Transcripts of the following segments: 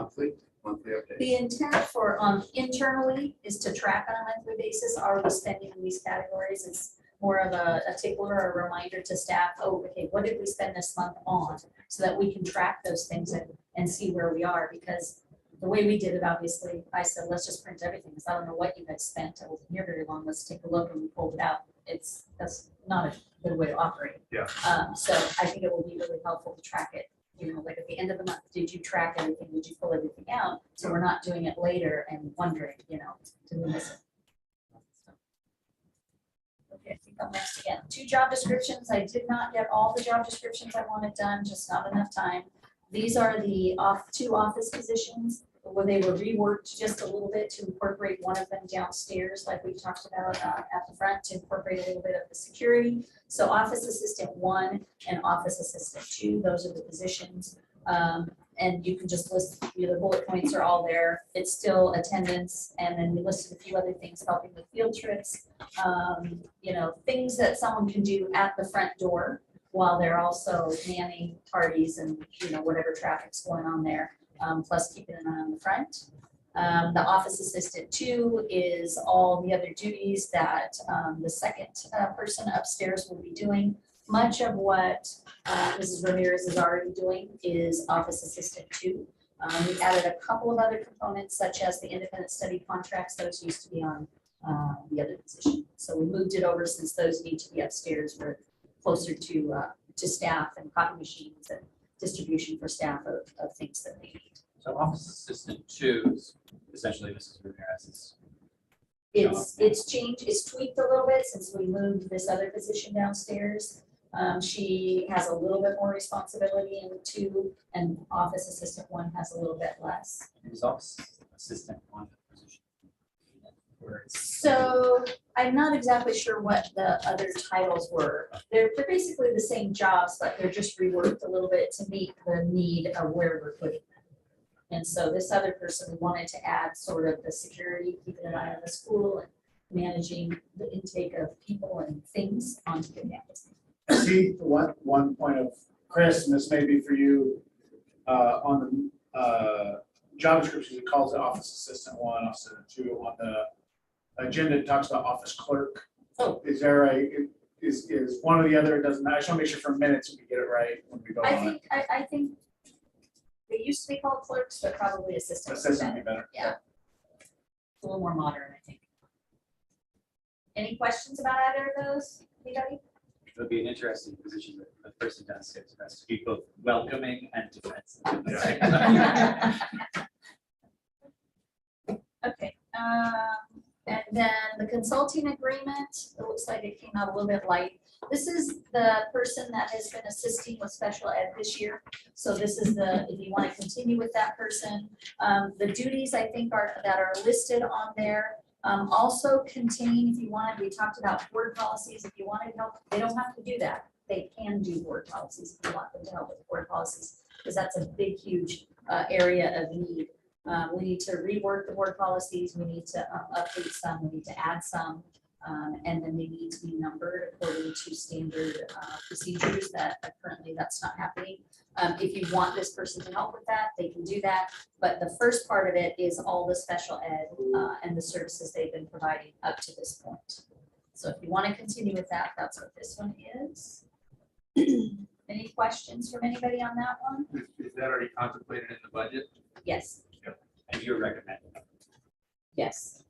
Monthly update. The intent for internally is to track on a monthly basis, are we spending in these categories? It's more of a tickler or a reminder to staff, oh, okay, what did we spend this month on? So that we can track those things and see where we are, because the way we did it, obviously, I said, let's just print everything, because I don't know what you guys spent. I wasn't here very long, let's take a look, and we pulled it out. That's not a good way to operate. Yeah. So I think it will be really helpful to track it. You know, like at the end of the month, did you track everything? Did you pull everything out? So we're not doing it later and wondering, you know, did we miss it? Okay, I think I'm next again. 2 job descriptions. I did not get all the job descriptions I wanted done, just not enough time. These are the 2 office positions where they were reworked just a little bit to incorporate one of them downstairs, like we talked about at the front, to incorporate a little bit of the security. So office assistant 1 and office assistant 2, those are the positions. And you can just list, the bullet points are all there. It's still attendance. And then we listed a few other things, helping with field trips, you know, things that someone can do at the front door while they're also manning parties and, you know, whatever traffic's going on there, plus keeping an eye on the front. The office assistant 2 is all the other duties that the second person upstairs will be doing. Much of what Mrs. Ramirez is already doing is office assistant 2. We added a couple of other components, such as the independent study contracts. Those used to be on the other position. So we moved it over since those need to be upstairs. We're closer to staff and copy machines and distribution for staff of things that they need. So office assistant 2 is essentially Mrs. Ramirez's. It's changed, it's tweaked a little bit since we moved this other position downstairs. She has a little bit more responsibility in 2, and office assistant 1 has a little bit less. Is office assistant 1 position? So I'm not exactly sure what the other titles were. They're basically the same jobs, but they're just reworked a little bit to meet the need of where we're putting them. And so this other person wanted to add sort of the security, keeping an eye on the school and managing the intake of people and things onto the campus. See, one point of Chris, and this may be for you, on the job description, it calls it office assistant 1, office assistant 2. On the agenda, it talks about office clerk. Oh. Is there is one or the other? It doesn't matter. I just want to make sure for minutes we get it right when we go on it. I think they used to be called clerks, but probably assistants. Assistant would be better. Yeah. It's a little more modern, I think. Any questions about either of those? Anybody? It would be an interesting position that the person downstairs has to be both welcoming and defensive. Okay, and then the consulting agreement, it looks like it came out a little bit light. This is the person that has been assisting with special ed this year. So this is if you want to continue with that person. The duties I think that are listed on there also contain, if you wanted, we talked about board policies. If you wanted help, they don't have to do that. They can do board policies if you want them to help with board policies, because that's a big, huge area of need. We need to rework the board policies. We need to update some. We need to add some. And then they need to be numbered according to standard procedures that currently that's not happening. If you want this person to help with that, they can do that. But the first part of it is all the special ed and the services they've been providing up to this point. So if you want to continue with that, that's what this one is. Any questions from anybody on that one? Is that already contemplated in the budget? Yes. And you're recommending. Yes.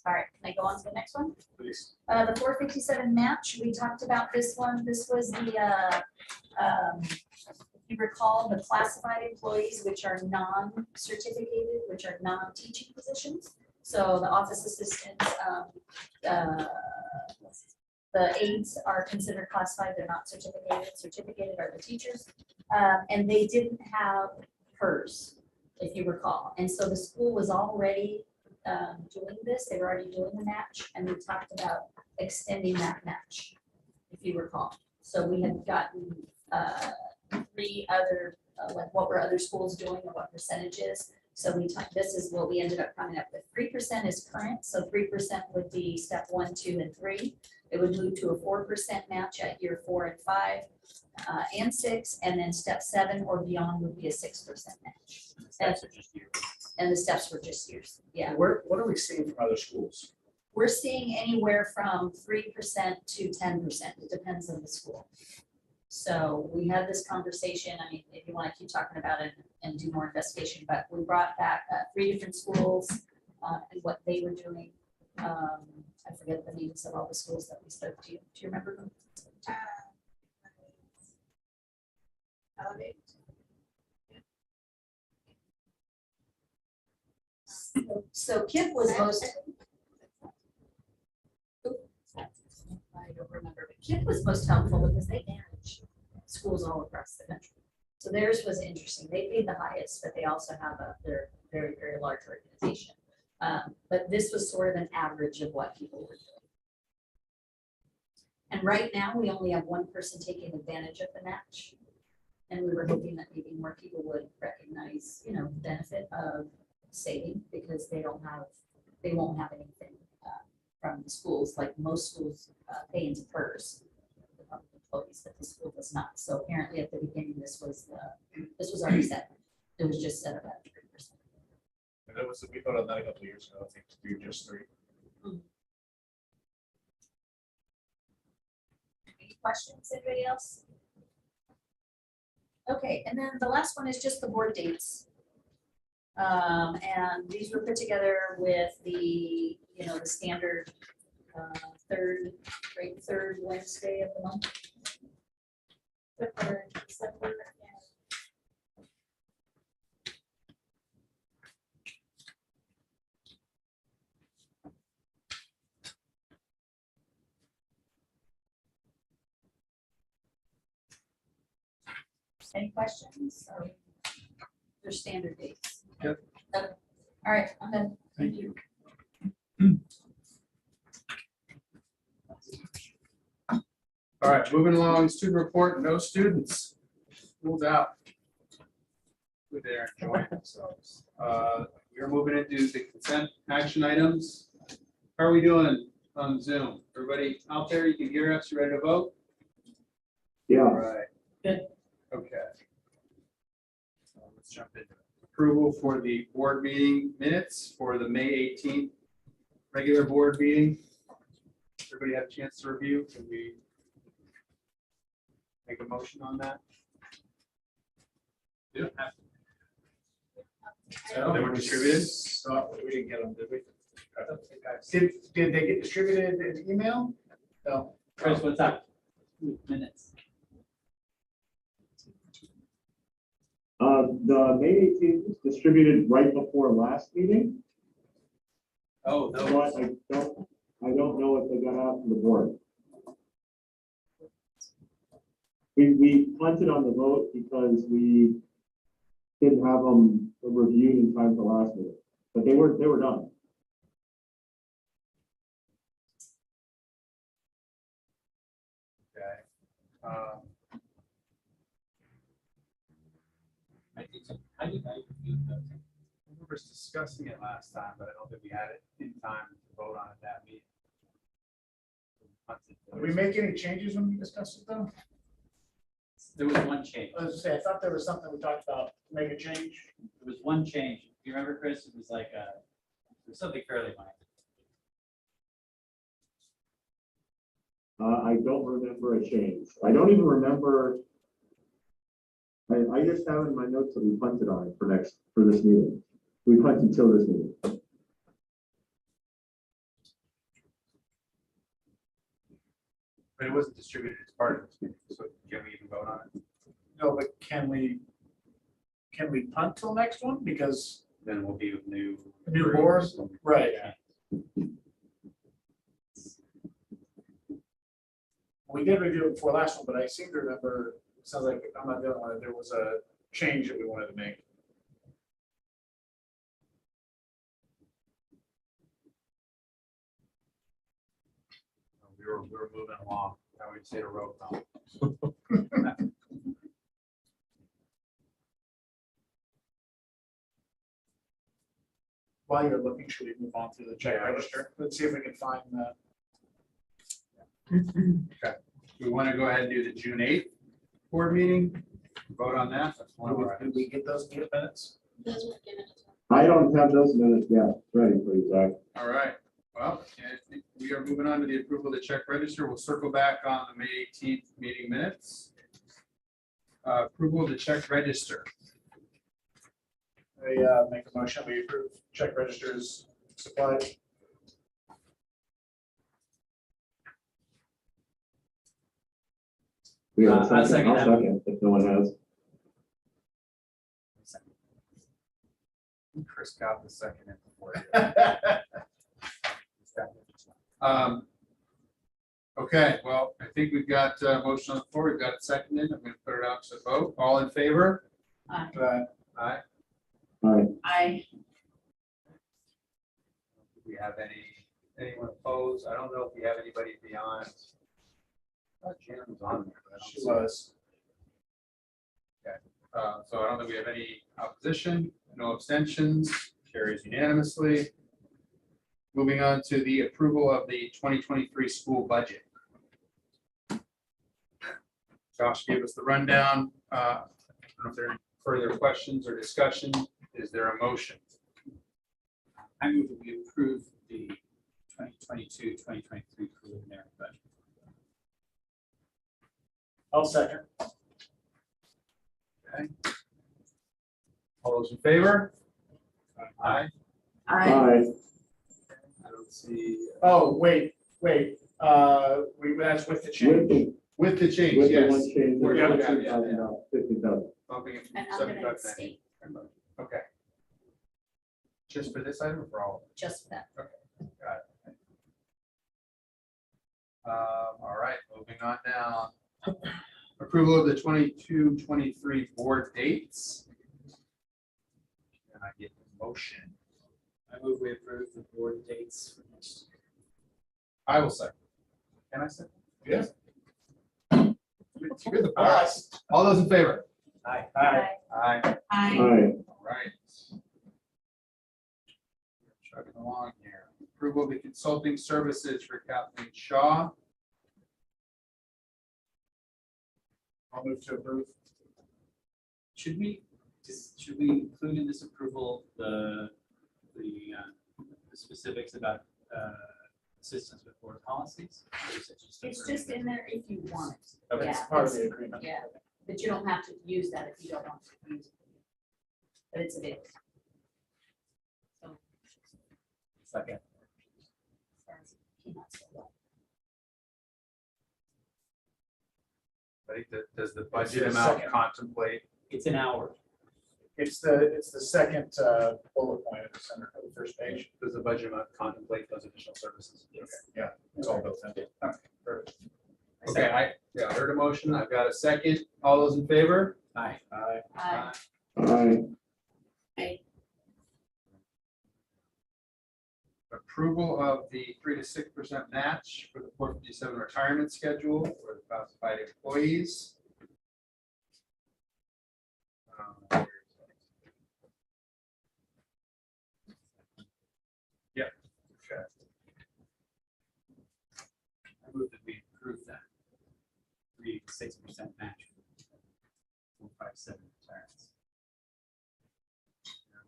All right, can I go on to the next one? Please. The 457 match, we talked about this one. This was the, if you recall, the classified employees, which are non-certificated, which are non-teaching positions. So the office assistants, the aides are considered classified. They're not certificated. Certificated are the teachers. And they didn't have PERS, if you recall. And so the school was already doing this. They were already doing the match, and we talked about extending that match, if you recall. So we had gotten 3 other, like what were other schools doing and what percentages. So we talked, this is what we ended up coming up with. 3% is current, so 3% would be step 1, 2, and 3. It would move to a 4% match at year 4 and 5 and 6, and then step 7 or beyond would be a 6% match. Steps are just years. And the steps were just years, yeah. What are we seeing from other schools? We're seeing anywhere from 3% to 10%. It depends on the school. So we had this conversation, I mean, if you want to keep talking about it and do more investigation, but we brought back 3 different schools and what they were doing. I forget the names of all the schools that we spoke to. Do you remember them? Elevate. So KIPP was most. I don't remember, but KIPP was most helpful because they manage schools all across the country. So theirs was interesting. They paid the highest, but they also have they're very, very large organization. But this was sort of an average of what people were doing. And right now, we only have one person taking advantage of the match. And we were hoping that maybe more people would recognize, you know, the benefit of saving because they won't have anything from the schools, like most schools pay into PERS, the public employees, but the school does not. So apparently at the beginning, this was already set. It was just set about 3%. And that was, we voted on that a couple of years ago, I think, to do just 3. Any questions, anybody else? Okay, and then the last one is just the board dates. And these were put together with the, you know, the standard third Wednesday of the month. December, Any questions? Or their standard dates? Yep. Okay. All right, I'm done. Thank you. All right, moving along, student report, no students. School's out. Good there, enjoying themselves. We're moving into the consent action items. How are we doing on Zoom? Everybody out there, you can hear us, you ready to vote? Yeah, All right. Good. Okay. So let's jump into it. Approval for the board meeting minutes for the May 18th regular board meeting. Everybody have a chance to review? Can we make a motion on that? You don't have to. So They were distributed? So we didn't get them, did we? Did they get distributed in email? No. Chris, what's up? Minutes. the May 18th was distributed right before last meeting, Oh, but no. I don't know if they got out to the board. We punted on the vote because we didn't have them reviewed in time for last meeting, but they were done. Okay. I We were discussing it last time, but I don't think we had it in time to vote on it that meeting. Did we make any changes when we discussed it though? There was one change. I was gonna say, I thought there was something we talked about, to make a change. There was one change. Do you remember, Chris? It was like it was something fairly minor. I don't remember a change. I don't even remember. I just have in my notes that we punted on it for this meeting. We punted till this meeting. But it wasn't distributed as part of this meeting, so can we even vote on it? No, but can we punt till next one? Because, Then we'll be with new. New board? groups. right. We did review it before last one, but I seem to remember, it sounds like I'm not the only one, there was a change that we wanted to make. We were moving along, now we just hit a road bump. While you're looking, should we move on through the check Yeah, register? Let's see if we can find the. We want to go ahead and do the June 8th board meeting, vote on that. That's one of our Did we get those minutes? Those were given as well. I don't have those minutes yet. Ready, please, Zach. All right, well, I think we are moving on to the approval of the check register. We'll circle back on the May 18th meeting minutes. Approval of the check register. I make a motion, we approve check registers supplied. We have a I'll second. second I'll that. second if no one has. Chris got the second in before. Okay, well, I think we've got a motion on the floor. We've got it seconded. I'm going to put it out to vote. All in favor? Aye. Aye. I, Do we have anyone opposed? I don't know if we have anybody beyond. Jan was on there, but I don't She see- was. So I don't think we have any opposition, no abstentions, carries unanimously. Moving on to the approval of the 2023 school budget. Josh gave us the rundown. I don't know if there are any further questions or discussion. Is there a motion? I move that we approve the 2022-2023 preliminary budget. I'll second. Okay. All those in favor? Aye. I, Aye. I don't see, Oh, wait, that's with the With change. the, with the change, with the yes. one change. We're gonna have, yeah, yeah. 50,000. Bumping it from And I'm gonna 75 to abstain 90. Okay. Just for this item or for all? just for that. Got it. All right, moving on down. Approval of the 22-23 board dates. Can I get the motion? I move we approve the board dates for next year. I will second. Can I second? Yes. You're the boss. All those in favor? Aye. Aye. Aye. I, Aye. All right. Chugging along here. Approval of the consulting services for Kathleen Shaw. I'll move to approve. Should we include in this approval the specifics about assistance with board policies? Or is it just a It's just in there if you want it. Okay. It's Yeah, part of it's- the agreement. Yeah, but you don't have to use that if you don't want to use it. But it's available. So, Second. as far as peanuts go. I think that, does the budget the amount second. contemplate? It's an hour. It's the second bullet point at the center of the first page. Does the budget amount contemplate those additional services? Yes. Yeah, it's all built in. Perfect. Okay, I heard a motion. I've got a second. All those in favor? Aye. Aye. Aye. Aye. Approval of the 3 to 6% match for the 457 retirement schedule for the classified employees. Yep. Okay. I move that we approve that 3 to 6% match. 457 retirements.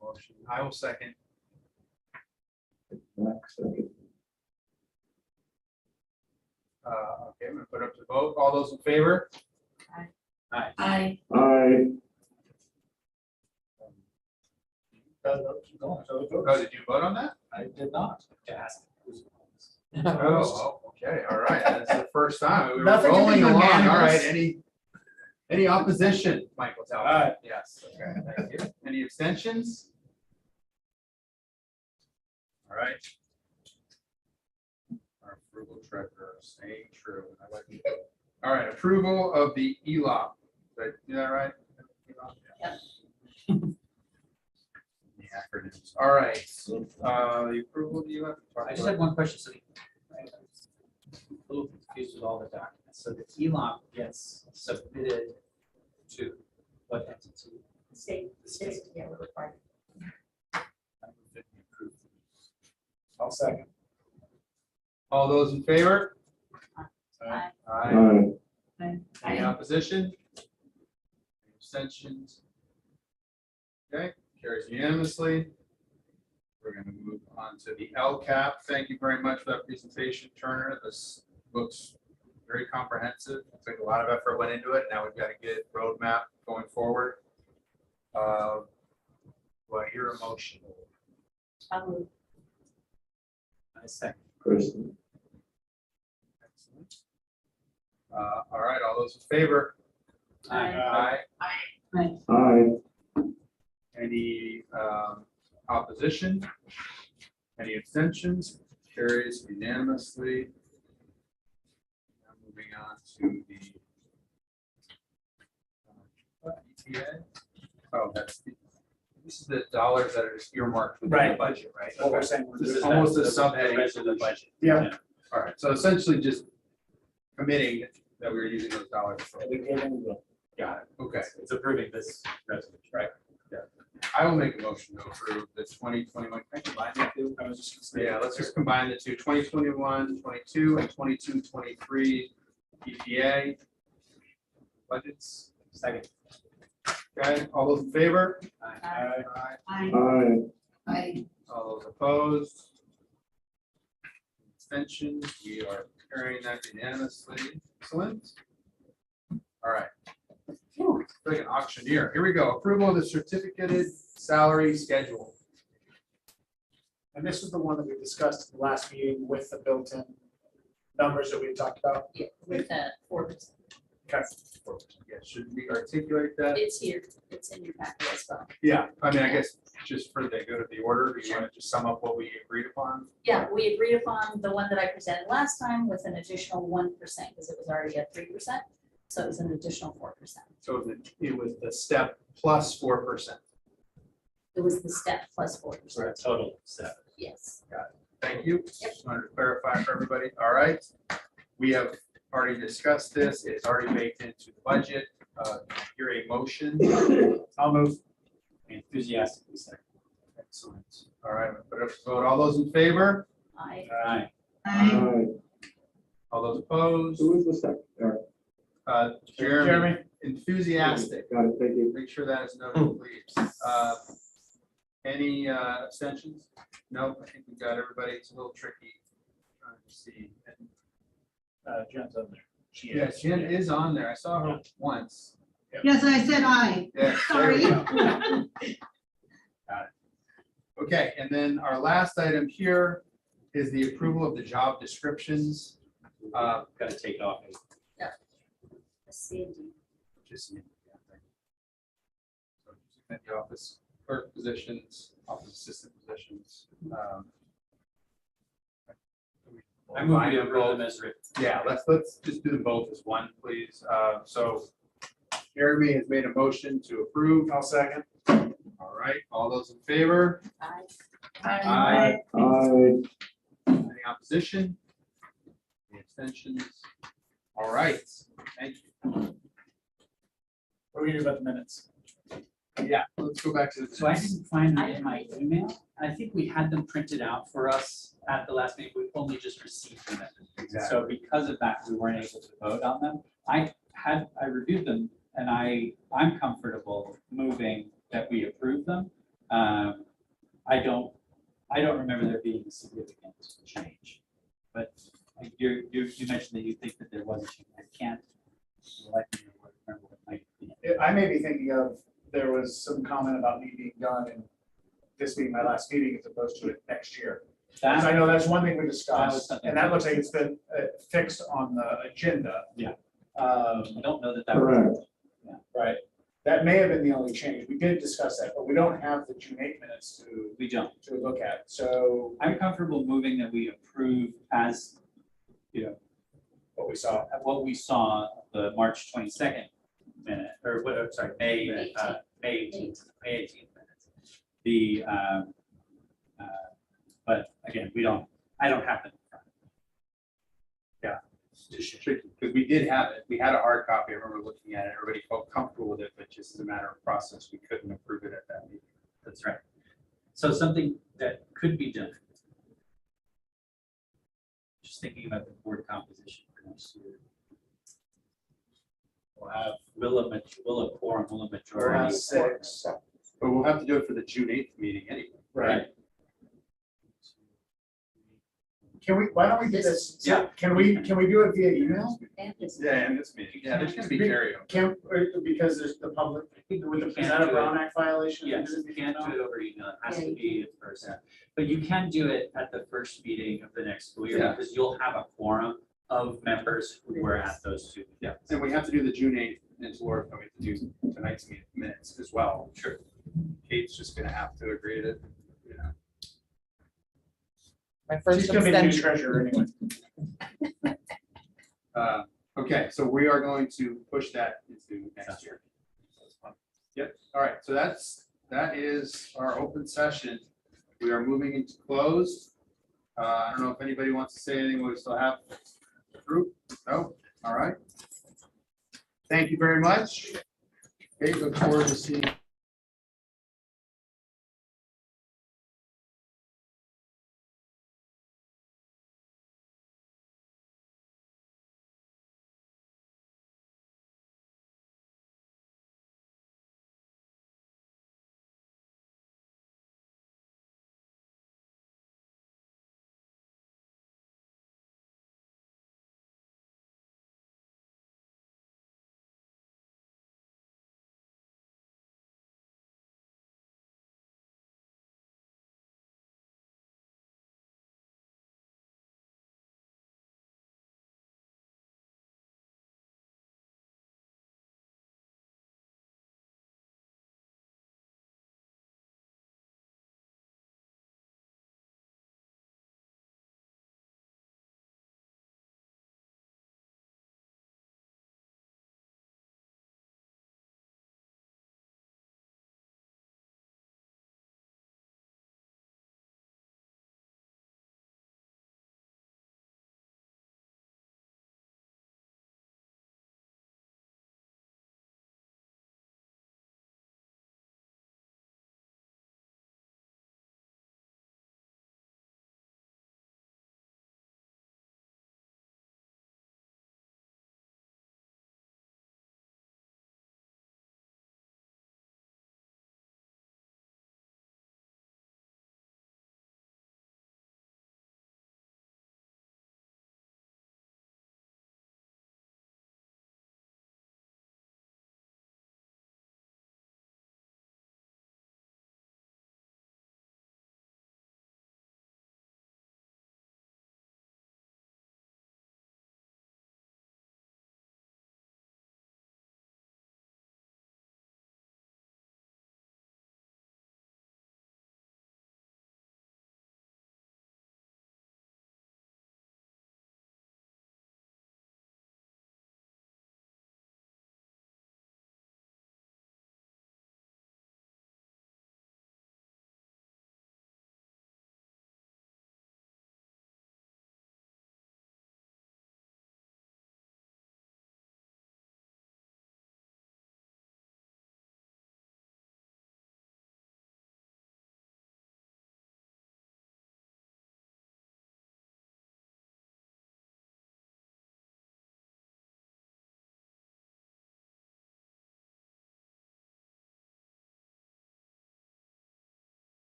Motion. I will second. Zach, second. Okay, I'm gonna put up to vote. All those in favor? Aye. I, Aye. Oh, did you vote on that? I did not. To ask. Oh, okay, all right. That's the first time. We were Nothing to be rolling along. All unanimous. right, any opposition? Michael, tell me. Aye. Yes, okay, thank you. Any abstentions? All right. Our frugal treasurer staying true. I like it. All right, approval of the ELOP. Did I do that right? Yep. The acronyms. All right, the approval of the ELOP. I just had one question. So I'm a little confused with all the documents. So the ELOP gets submitted to what entity? State, yeah, we're required. I move that we approve the I'll second. All those in favor? Aye. Aye. Aye. Any opposition? Any abstentions? Okay, carries unanimously. We're gonna move on to the LCAP. Thank you very much for that presentation, Turner. This looks very comprehensive. Looks like a lot of effort went into it. Now we've got to get roadmap going forward. Do I hear a motion? I'll move. I second. Kristen. Excellent. All right, all those in favor? Aye. Aye. Aye. Any opposition? Any abstentions? Carries unanimously. Now moving on to the ETA. Oh, this is the dollars that are just earmarked for the Right. budget, right? What we're Okay. saying, we're This doing. is almost a the subheading rest for of the the budget. Yeah. All right, so essentially just committing that we're using those dollars for. We gave him the- Got it, okay. It's approving this resolution. Right. I will make a motion to approve the 2021. Can I combine the two? I was just gonna say. Yeah, let's just combine the two, 2021, 22, and 22, 23 EPA budgets. Second. Okay, all those in favor? Aye. Aye. Aye. Aye. All those opposed? Abstentions, we are carrying that unanimously. Excellent. All right. Whew, like an auctioneer. Here we go. Approval of the certificated salary schedule. And this is the one that we discussed at the last meeting with the built-in numbers that we talked about. Yeah, with that 4%. Okay. Yeah, should we articulate that? It's here. It's in your packet as well. Yeah, I mean, I guess just for the good of the order, do you want to just sum up what we agreed upon? Yeah, we agreed upon the one that I presented last time with an additional 1% because it was already at 3%. So it was an additional 4%. So it was the step plus 4%. It was the step plus 4%. For a total of 7. Yes. Thank you. Just wanted to clarify for everybody. All right. We have already discussed this. It's already baked into the budget. Hear a motion. I'll move. Enthusiastically second. Excellent. All right, put up to vote. All those in favor? I Aye. Aye. All those opposed? Who was the second? Eric. Jeremy, Jeremy, enthusiastic. Got it, thank you. Make sure that is noted, please. Any abstentions? Nope, I think we've got everybody. It's a little tricky. Trying to see. Jen's on there. She Yeah, is. Jen is on there. I saw her once. Yes, I said aye. Yeah, there we Sorry. go. Got it. Okay, and then our last item here is the approval of the job descriptions. Got to take off. C and D. Just in the office clerk positions, office assistant positions. I move Combine to them approve both. them as written. Yeah, let's just do them both as one, please. So Jeremy has made a motion to approve. I'll second. All right, all those in favor? Aye. Aye. Aye. Any opposition? Any abstentions? All right, thank you. What are we gonna do about the minutes? Yeah, let's go back to the. So I didn't find them I in my didn't email. I think we had them printed out for us at the last meeting. We only just received them. So because of that, we weren't able to vote on them. I reviewed them and I'm comfortable moving that we approve them. I don't remember there being a significant change. But you mentioned that you think that there was a change. I can't let you remember what might be. I may be thinking of, there was some comment about me being done and this being my last meeting as opposed to it next year. Because I know that's one thing we discussed, something- and that looks like it's been fixed on the agenda. Yeah. Um, I don't know that that. Correct. Right, that may have been the only change. We did discuss that, but we don't have the June 8 minutes We don't. to look at, so I'm comfortable moving that we approve as, what we saw. what we saw the March 22nd minute, or what, I'm sorry, May 18th minutes. The, but again, I don't have them. in front of me. It's just tricky, because we did have it, we had a hard copy, I remember looking at it, everybody felt comfortable with it, but just as a matter of process, we couldn't approve it at that meeting. That's right. So something that could be done. Just thinking about the board composition for We'll have, Will a quorum, will a we'll majority? have six, But we'll have to do it for the June 8th meeting anyway. right? Can we, why don't we do this? Yeah. Can we do it via email? And this- Yeah, in this meeting, yeah, there's gonna be carryover. Because there's the public, with the, is Can't that a do it. Brown Act violation? Yes, you can't do it over email, it has Yeah, to you be in person. But you can do it at the first meeting of the next school year, Yeah. because you'll have a quorum of members who were at those two. Yeah, and we have to do the June 8th, and it's worth, we have to do tonight's minutes as well. Sure. Kate's just gonna have to agree to, you know. My first She's gonna be the new abstention. treasurer anyway. Okay, so we are going to push that into next year. Yep, all right, so that is our open session. We are moving into closed. I don't know if anybody wants to say anything, we still have the group, no, all right. Thank you very much. Okay, look forward to seeing.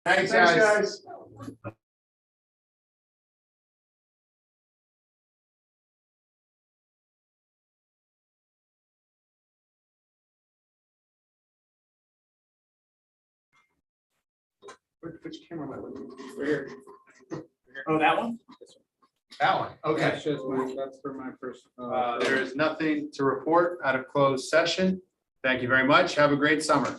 Thanks, guys. Which camera am I looking at? Right here. Oh, that one? That one, okay. That's for my first. There is nothing to report out of closed session. Thank you very much. Have a great summer.